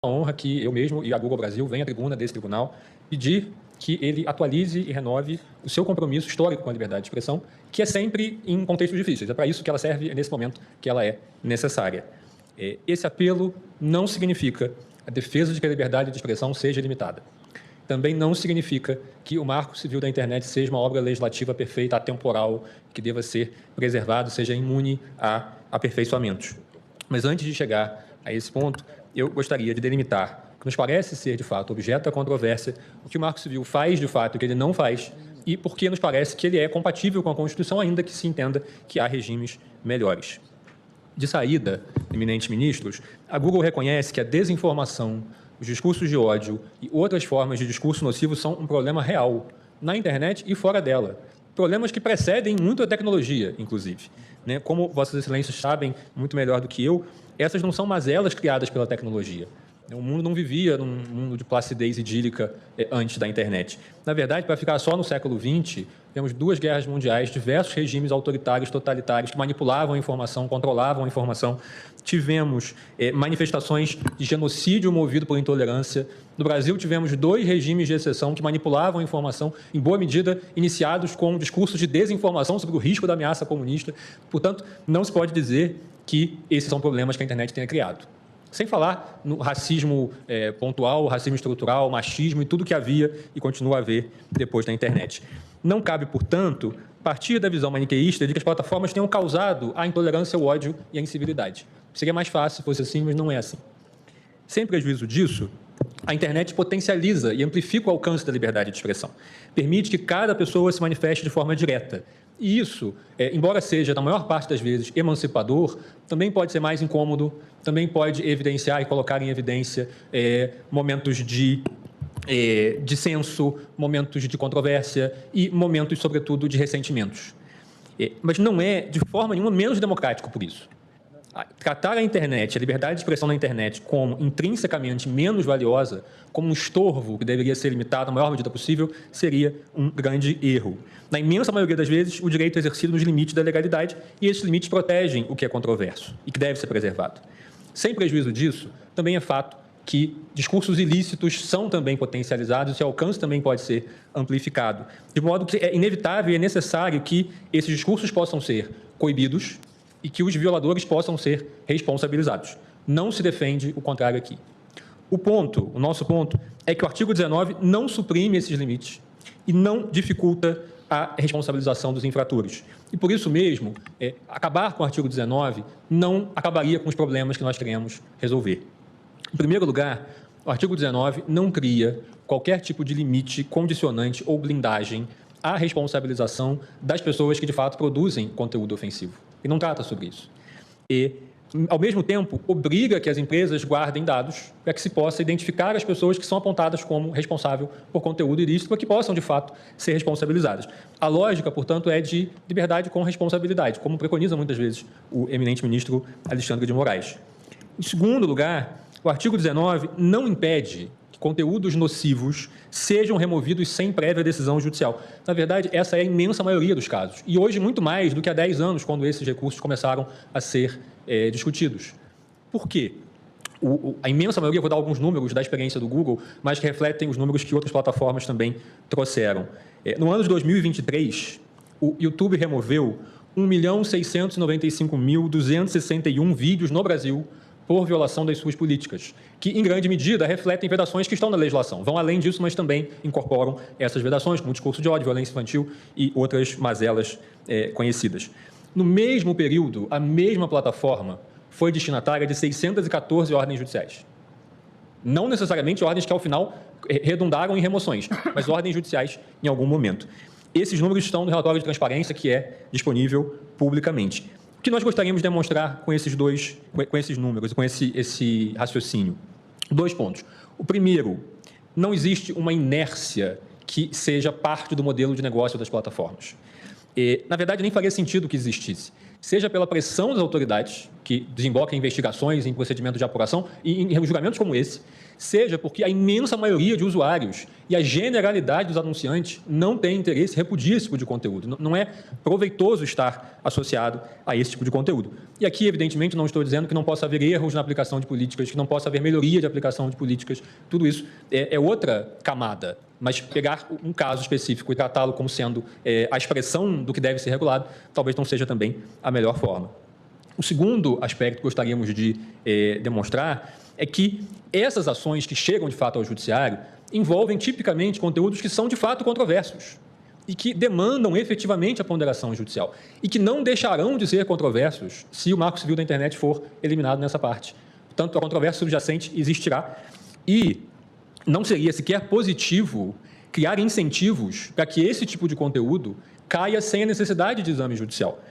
honra que eu mesmo e a Google Brasil venha à tribuna desse tribunal pedir que ele atualize e renove o seu compromisso histórico com a liberdade de expressão, que é sempre em contextos difíceis. É para isso que ela serve, é nesse momento que ela é necessária. Esse apelo não significa a defesa de que a liberdade de expressão seja limitada. Também não significa que o Marco Civil da Internet seja uma obra legislativa perfeita, atemporal, que deva ser preservado, seja imune a aperfeiçoamentos. Mas antes de chegar a esse ponto, eu gostaria de delimitar que nos parece ser, de fato, objeto da controvérsia, o que o Marco Civil faz, de fato, e o que ele não faz, e porque nos parece que ele é compatível com a Constituição, ainda que se entenda que há regimes melhores. De saída, eminentes ministros, a Google reconhece que a desinformação, os discursos de ódio e outras formas de discurso nocivo são um problema real, na internet e fora dela. Problemas que precedem muito a tecnologia, inclusive. Como Vossas Excelências sabem muito melhor do que eu, essas não são mazelas criadas pela tecnologia. O mundo não vivia num mundo de placidez idílica antes da internet. Na verdade, para ficar só no século XX, temos 2 guerras mundiais, diversos regimes autoritários, totalitários, que manipulavam a informação, controlavam a informação. Tivemos manifestações de genocídio movido por intolerância. No Brasil, tivemos 2 regimes de exceção que manipulavam a informação, em boa medida, iniciados com discursos de desinformação sobre o risco da ameaça comunista. Portanto, não se pode dizer que esses são problemas que a internet tenha criado. Sem falar no racismo pontual, racismo estrutural, machismo e tudo que havia e continua a haver depois da internet. Não cabe, portanto, partir da visão maniqueísta de que as plataformas tenham causado a intolerância, o ódio e a incivilidade. Seria mais fácil se fosse assim, mas não é assim. Sem prejuízo disso, a internet potencializa e amplifica o alcance da liberdade de expressão. Permite que cada pessoa se manifeste de forma direta. E isso, embora seja, na maior parte das vezes, emancipador, também pode ser mais incômodo, também pode evidenciar e colocar em evidência momentos de dissenso, momentos de controvérsia e momentos, sobretudo, de ressentimentos. Mas não é, de forma nenhuma, menos democrático por isso. Tratar a internet, a liberdade de expressão na internet, como intrinsecamente menos valiosa, como um estorvo que deveria ser limitado à maior medida possível, seria um grande erro. Na imensa maioria das vezes, o direito é exercido nos limites da legalidade e esses limites protegem o que é controverso e que deve ser preservado. Sem prejuízo disso, também é fato que discursos ilícitos são também potencializados e seu alcance também pode ser amplificado. De modo que é inevitável e é necessário que esses discursos possam ser coibidos e que os violadores possam ser responsabilizados. Não se defende o contrário aqui. O nosso ponto, é que o artigo 19 não suprime esses limites e não dificulta a responsabilização dos infratores. E por isso mesmo, acabar com o artigo 19 não acabaria com os problemas que nós queremos resolver. Em primeiro lugar, o artigo 19 não cria qualquer tipo de limite, condicionante ou blindagem à responsabilização das pessoas que, de fato, produzem conteúdo ofensivo. E não trata sobre isso. E, ao mesmo tempo, obriga que as empresas guardem dados para que se possa identificar as pessoas que são apontadas como responsável por conteúdo ilícito para que possam, de fato, ser responsabilizadas. A lógica, portanto, é de liberdade com responsabilidade, como preconiza muitas vezes o eminente ministro Alexandre de Moraes. Em segundo lugar, o artigo 19 não impede que conteúdos nocivos sejam removidos sem prévia decisão judicial. Na verdade, essa é a imensa maioria dos casos. E hoje, muito mais do que há 10 anos, quando esses recursos começaram a ser discutidos. Por quê? A imensa maioria, vou dar alguns números da experiência do Google, mas que refletem os números que outras plataformas também trouxeram. No ano de 2023, o YouTube removeu 1.695.261 vídeos no Brasil por violação das suas políticas, que, em grande medida, refletem vedações que estão na legislação. Vão além disso, mas também incorporam essas vedações, como discurso de ódio, violência infantil e outras mazelas conhecidas. No mesmo período, a mesma plataforma foi destinatária de 614 ordens judiciais. Não necessariamente ordens que, ao final, redundaram em remoções, mas ordens judiciais em algum momento. Esses números estão no relatório de transparência que é disponível publicamente. O que nós gostaríamos de demonstrar com esses números, com esse raciocínio? 2 pontos. O primeiro, não existe uma inércia que seja parte do modelo de negócio das plataformas. Na verdade, nem faria sentido que existisse. seja pela pressão das autoridades, que desemboca em investigações, em procedimentos de apuração e em julgamentos como esse, seja porque a imensa maioria de usuários e a generalidade dos anunciantes não tem interesse, repudia esse tipo de conteúdo. Não é proveitoso estar associado a esse tipo de conteúdo. E aqui, evidentemente, não estou dizendo que não possa haver erros na aplicação de políticas, que não possa haver melhoria de aplicação de políticas. Tudo isso é outra camada. Mas pegar um caso específico e tratá-lo como sendo a expressão do que deve ser regulado, talvez não seja também a melhor forma. O segundo aspecto que gostaríamos de demonstrar é que essas ações que chegam, de fato, ao judiciário envolvem, tipicamente, conteúdos que são, de fato, controversos e que demandam, efetivamente, a ponderação judicial e que não deixarão de ser controversos se o Marco Civil da Internet for eliminado nessa parte. Portanto, a controvérsia subjacente existirá e não seria sequer positivo criar incentivos para que esse tipo de conteúdo caia sem a necessidade de exame judicial.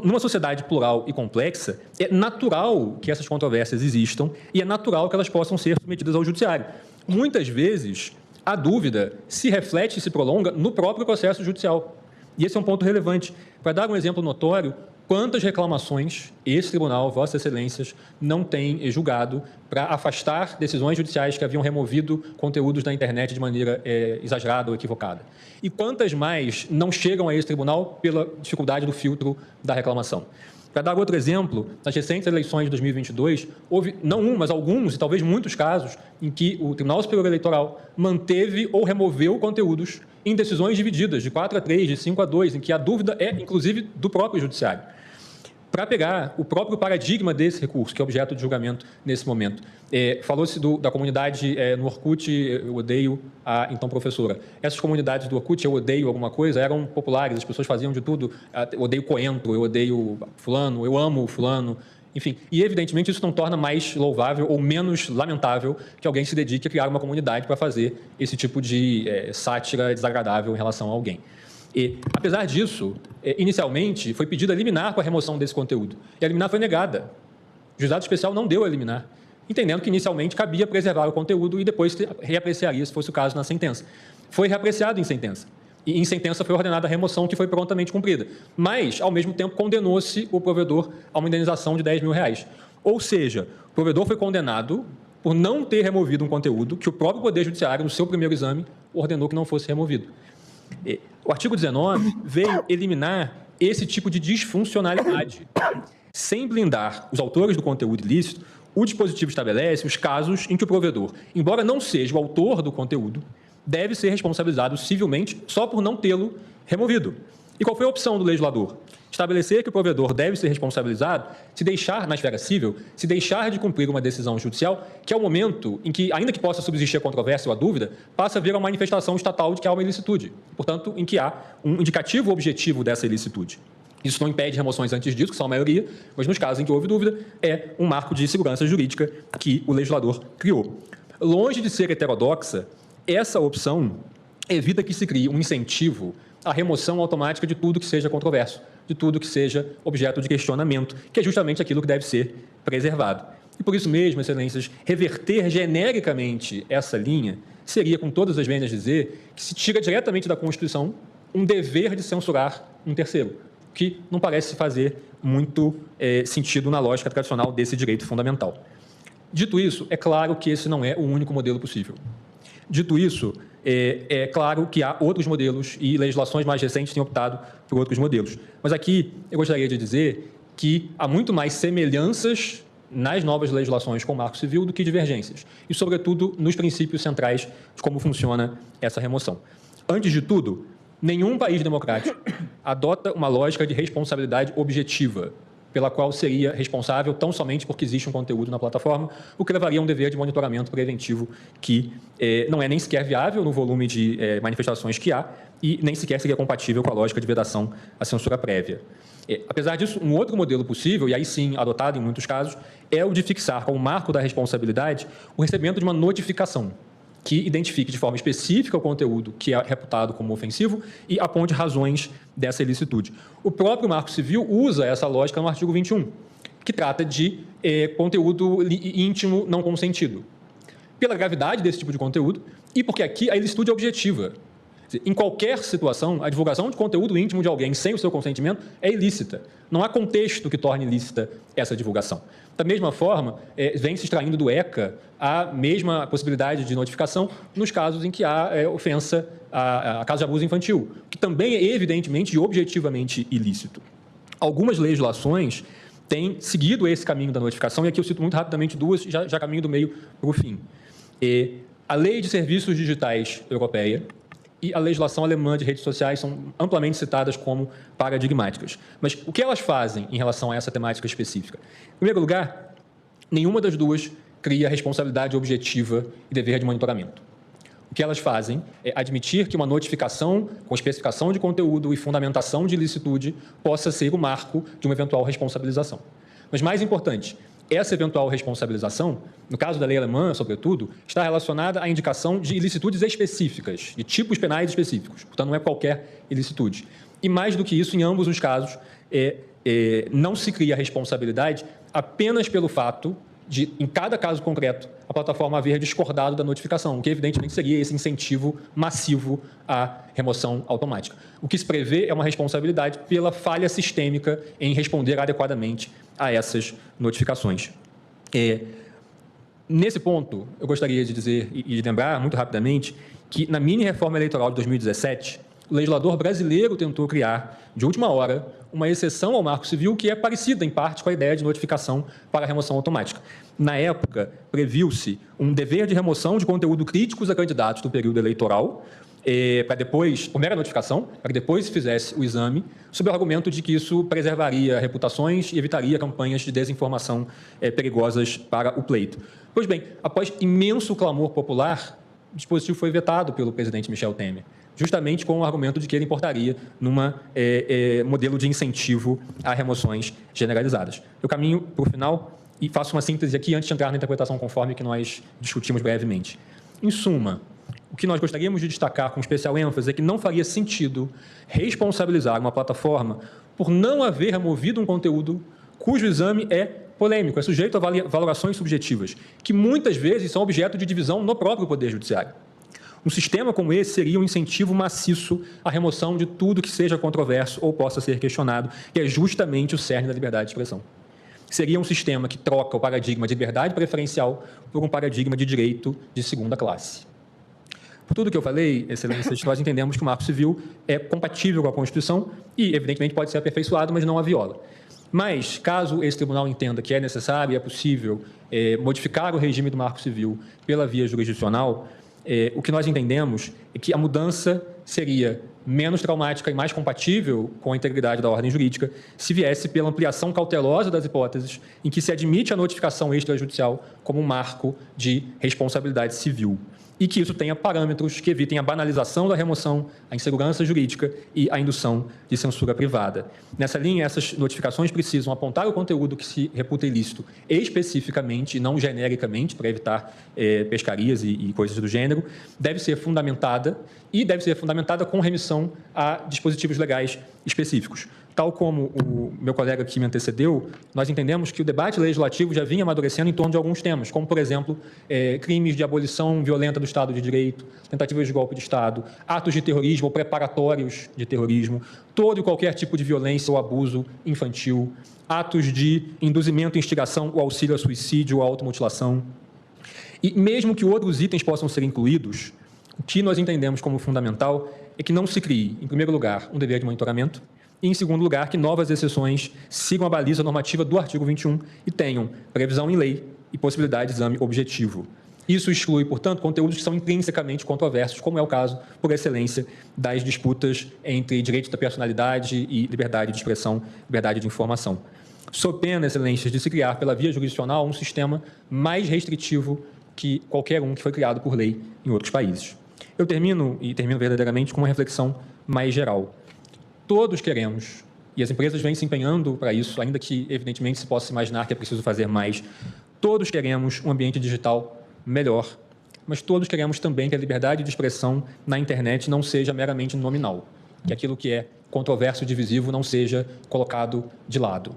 Numa sociedade plural e complexa, é natural que essas controvérsias existam e é natural que elas possam ser submetidas ao judiciário. Muitas vezes, a dúvida se reflete e se prolonga no próprio processo judicial. E esse é um ponto relevante. Para dar um exemplo notório, quantas reclamações esse tribunal, Vossas Excelências, não tem julgado para afastar decisões judiciais que haviam removido conteúdos da internet de maneira exagerada ou equivocada? E quantas mais não chegam a esse tribunal pela dificuldade do filtro da reclamação? Para dar outro exemplo, nas recentes eleições de 2022, houve não um, mas alguns e talvez muitos casos em que o Tribunal Superior Eleitoral manteve ou removeu conteúdos em decisões divididas, de 4-3, de 5-2, em que a dúvida é, inclusive, do próprio judiciário. Para pegar o próprio paradigma desse recurso, que é objeto de julgamento nesse momento, falou-se da comunidade no Orkut, eu odeio a então professora. Essas comunidades do Orkut, eu odeio alguma coisa, eram populares, as pessoas faziam de tudo, eu odeio coentro, eu odeio fulano, eu amo fulano, enfim. E, evidentemente, isso não torna mais louvável ou menos lamentável que alguém se dedique a criar uma comunidade para fazer esse tipo de sátira desagradável em relação a alguém. E, apesar disso, inicialmente foi pedido a liminar com a remoção desse conteúdo. E a liminar foi negada. O juizado especial não deu a liminar, entendendo que inicialmente cabia preservar o conteúdo e depois reapreciaria, se fosse o caso, na sentença. Foi reapreciado em sentença. E em sentença foi ordenada a remoção, que foi prontamente cumprida. Mas, ao mesmo tempo, condenou-se o provedor a uma indenização de R$10 mil. Ou seja, o provedor foi condenado por não ter removido um conteúdo que o próprio Poder Judiciário, no seu primeiro exame, ordenou que não fosse removido. O artigo 19 veio eliminar esse tipo de disfuncionalidade. Sem blindar os autores do conteúdo ilícito, o dispositivo estabelece os casos em que o provedor, embora não seja o autor do conteúdo, deve ser responsabilizado civilmente só por não tê-lo removido. E qual foi a opção do legislador? Estabelecer que o provedor deve ser responsabilizado se deixar, na esfera civil, se deixar de cumprir uma decisão judicial, que é o momento em que, ainda que possa subsistir a controvérsia ou a dúvida, passa a vir a manifestação estatal de que há uma ilicitude, portanto, em que há um indicativo objetivo dessa ilicitude. Isso não impede remoções antes disso, que são a maioria, mas nos casos em que houve dúvida, é um marco de segurança jurídica que o legislador criou. Longe de ser heterodoxa, essa opção evita que se crie um incentivo à remoção automática de tudo que seja controverso, de tudo que seja objeto de questionamento, que é justamente aquilo que deve ser preservado. E por isso mesmo, Excelências, reverter genericamente essa linha seria, com todas as vênias, dizer que se tira diretamente da Constituição um dever de censurar um terceiro, que não parece fazer muito sentido na lógica tradicional desse direito fundamental. Dito isso, é claro que esse não é o único modelo possível. Dito isso, é claro que há outros modelos e legislações mais recentes têm optado por outros modelos. Mas aqui eu gostaria de dizer que há muito mais semelhanças nas novas legislações com o Marco Civil do que divergências, e, sobretudo, nos princípios centrais de como funciona essa remoção. Antes de tudo, nenhum país democrático adota uma lógica de responsabilidade objetiva, pela qual seria responsável tão somente porque existe um conteúdo na plataforma, o que levaria a um dever de monitoramento preventivo que não é nem sequer viável no volume de manifestações que há e nem sequer seria compatível com a lógica de vedação à censura prévia. Apesar disso, um outro modelo possível, e aí sim adotado em muitos casos, é o de fixar como marco da responsabilidade o recebimento de uma notificação que identifique de forma específica o conteúdo que é reputado como ofensivo e aponte razões dessa ilicitude. O próprio Marco Civil usa essa lógica no artigo 21, que trata de conteúdo íntimo não consentido. Pela gravidade desse tipo de conteúdo e porque aqui a ilicitude é objetiva. Em qualquer situação, a divulgação de conteúdo íntimo de alguém sem o seu consentimento é ilícita. Não há contexto que torne ilícita essa divulgação. Da mesma forma, vem se extraindo do ECA a mesma possibilidade de notificação nos casos em que há ofensa a caso de abuso infantil, que também é evidentemente e objetivamente ilícito. Algumas legislações têm seguido esse caminho da notificação, e aqui eu cito muito rapidamente duas, já caminho do meio para o fim. A Lei de Serviços Digitais Europeia e a legislação alemã de redes sociais são amplamente citadas como paradigmáticas. Mas o que elas fazem em relação a essa temática específica? Em primeiro lugar, nenhuma das duas cria responsabilidade objetiva e dever de monitoramento. O que elas fazem é admitir que uma notificação com especificação de conteúdo e fundamentação de ilicitude possa ser o marco de uma eventual responsabilização. Mas, mais importante, essa eventual responsabilização, no caso da lei alemã, sobretudo, está relacionada à indicação de ilicitudes específicas, de tipos penais específicos. Portanto, não é qualquer ilicitude. E, mais do que isso, em ambos os casos, não se cria responsabilidade apenas pelo fato de, em cada caso concreto, a plataforma haver discordado da notificação, o que evidentemente seria esse incentivo massivo à remoção automática. O que se prevê é uma responsabilidade pela falha sistêmica em responder adequadamente a essas notificações. Nesse ponto, eu gostaria de dizer e de lembrar muito rapidamente que, na mini-reforma eleitoral de 2017, o legislador brasileiro tentou criar, de última hora, uma exceção ao Marco Civil que é parecida, em parte, com a ideia de notificação para a remoção automática. Na época, previu-se um dever de remoção de conteúdo críticos a candidatos do período eleitoral, para depois, por mera notificação, para que depois se fizesse o exame, sob o argumento de que isso preservaria reputações e evitaria campanhas de desinformação perigosas para o pleito. Pois bem, após imenso clamor popular, o dispositivo foi vetado pelo presidente Michel Temer, justamente com o argumento de que ele importaria num modelo de incentivo a remoções generalizadas. Eu caminho para o final e faço uma síntese aqui antes de entrar na interpretação conforme que nós discutimos brevemente. Em suma, o que nós gostaríamos de destacar com especial ênfase é que não faria sentido responsabilizar uma plataforma por não haver removido um conteúdo cujo exame é polêmico, é sujeito a valorações subjetivas, que muitas vezes são objeto de divisão no próprio Poder Judiciário. Um sistema como esse seria um incentivo maciço à remoção de tudo que seja controverso ou possa ser questionado, que é justamente o cerne da liberdade de expressão. Seria um sistema que troca o paradigma de liberdade preferencial por um paradigma de direito de segunda classe. Por tudo que eu falei, excelências, nós entendemos que o Marco Civil é compatível com a Constituição e, evidentemente, pode ser aperfeiçoado, mas não a viola. Mas, caso esse tribunal entenda que é necessário e é possível modificar o regime do Marco Civil pela via jurisdicional, o que nós entendemos é que a mudança seria menos traumática e mais compatível com a integridade da ordem jurídica se viesse pela ampliação cautelosa das hipóteses em que se admite a notificação extrajudicial como um marco de responsabilidade civil e que isso tenha parâmetros que evitem a banalização da remoção, a insegurança jurídica e a indução de censura privada. Nessa linha, essas notificações precisam apontar o conteúdo que se reputa ilícito especificamente e não genericamente, para evitar pescarias e coisas do gênero, deve ser fundamentada com remissão a dispositivos legais específicos. Tal como o meu colega que me antecedeu, nós entendemos que o debate legislativo já vinha amadurecendo em torno de alguns temas, como, por exemplo, crimes de abolição violenta do Estado de Direito, tentativas de golpe de Estado, atos de terrorismo ou preparatórios de terrorismo, todo e qualquer tipo de violência ou abuso infantil, atos de induzimento, instigação ou auxílio a suicídio ou automutilação. E mesmo que outros itens possam ser incluídos, o que nós entendemos como fundamental é que não se crie, em primeiro lugar, um dever de monitoramento, e, em segundo lugar, que novas exceções sigam a baliza normativa do artigo 21 e tenham previsão em lei e possibilidade de exame objetivo. Isso exclui, portanto, conteúdos que são intrinsecamente controversos, como é o caso, por excelência, das disputas entre direito da personalidade e liberdade de expressão, liberdade de informação. Sob pena, excelências, de se criar pela via jurisdicional um sistema mais restritivo que qualquer um que foi criado por lei em outros países. Eu termino verdadeiramente com uma reflexão mais geral. Todos queremos, e as empresas vêm se empenhando para isso, ainda que, evidentemente, se possa imaginar que é preciso fazer mais, todos queremos um ambiente digital melhor, mas todos queremos também que a liberdade de expressão na internet não seja meramente nominal, que aquilo que é controverso e divisivo não seja colocado de lado.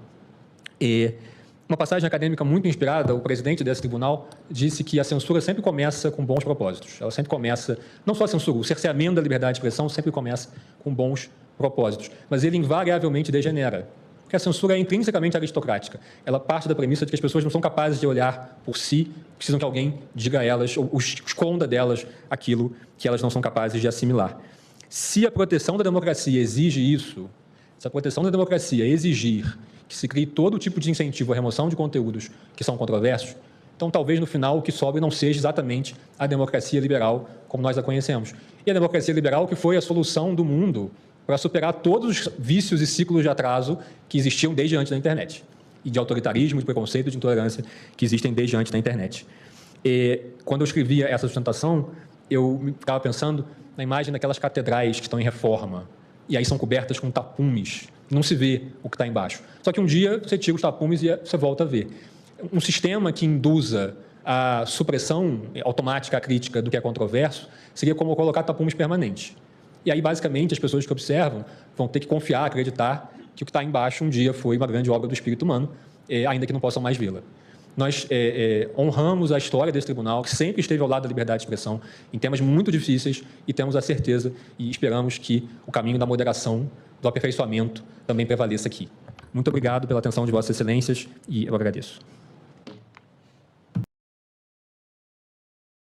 uma passagem acadêmica muito inspirada, o presidente desse tribunal disse que a censura sempre começa com bons propósitos. Ela sempre começa, não só a censura, o cerceamento da liberdade de expressão sempre começa com bons propósitos, mas ele invariavelmente degenera. Porque a censura é intrinsecamente aristocrática. Ela parte da premissa de que as pessoas não são capazes de olhar por si, precisam que alguém diga a elas ou esconda delas aquilo que elas não são capazes de assimilar. Se a proteção da democracia exige isso, se a proteção da democracia exigir que se crie todo tipo de incentivo à remoção de conteúdos que são controversos, então talvez no final o que sobre não seja exatamente a democracia liberal como nós a conhecemos. E a democracia liberal que foi a solução do mundo para superar todos os vícios e ciclos de atraso que existiam desde antes da internet, e de autoritarismo, de preconceito, de intolerância que existem desde antes da internet. E, quando eu escrevia essa sustentação, eu ficava pensando na imagem daquelas catedrais que estão em reforma, e aí são cobertas com tapumes, não se vê o que está embaixo. Só que um dia você tira os tapumes e você volta a ver. Um sistema que induza a supressão automática, a crítica do que é controverso, seria como colocar tapumes permanentes. E aí, basicamente, as pessoas que observam vão ter que confiar, acreditar que o que está embaixo um dia foi uma grande obra do espírito humano, ainda que não possam mais vê-la. Nós honramos a história desse tribunal, que sempre esteve ao lado da liberdade de expressão, em temas muito difíceis, e temos a certeza e esperamos que o caminho da moderação, do aperfeiçoamento, também prevaleça aqui. Muito obrigado pela atenção de Vossas Excelências e eu agradeço.